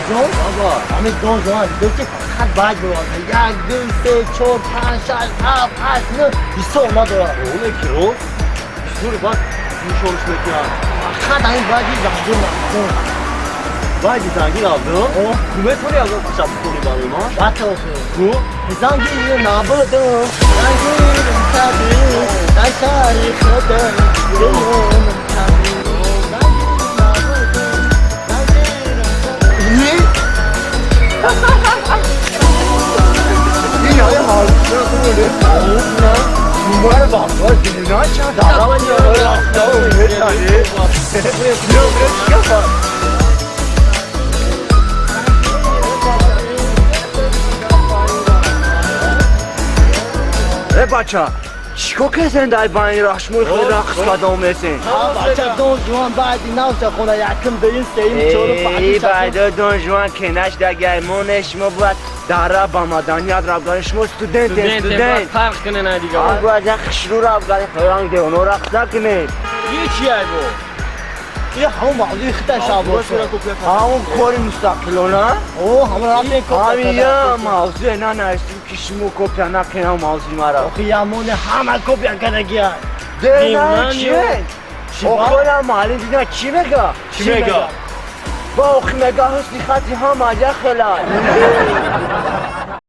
دون بابا همین دون جوان دکتر خط باید بواد یک دو سه چهار پنج شش هفت هشت نه 20 اومد دارم اونه کی رو؟ شوری باید میشورش بکنم خط همین باید یه زنگون نمون باید زنگی aldın Kumet mi yazdın paşam bu konuyu bana iman? Batı olsun Bu? زنگی نبودم زنگی تبی نشاری خودم دلم تبی زنگی نبودم زنگی İyi hadi harika böyle Numara bak var dilini açar Dağlama diyor Tamam evet hadi Buraya çıkar بچه چیکار که زنده ای بانی رخشموی خود رقص قدام میسین بچه دون جوان بعدی نوشه خونه یکم بریم سیم چورو ای بعد دون جوان کنش در گرمونش ما باید در با مدنیت رفتارش ما استودنت فرق کنه نه دیگه آن باید یک شروع رفتاری خیران ده اونو رقص نکنید یکی ای بو یه همون معلوی خیلی شبا همون کاری مستقلونه اوه همون رفتیم همین یه موضوع نه نشتیم کشیمو کپیا نکنه موضوع مرا آخی همون همه کپیا کنگی هست ده نه چیه؟ آخوی معلوم دیدن چی مگه؟ چی مگه؟ با آخی مگه حسنی خطی هم مجه خلال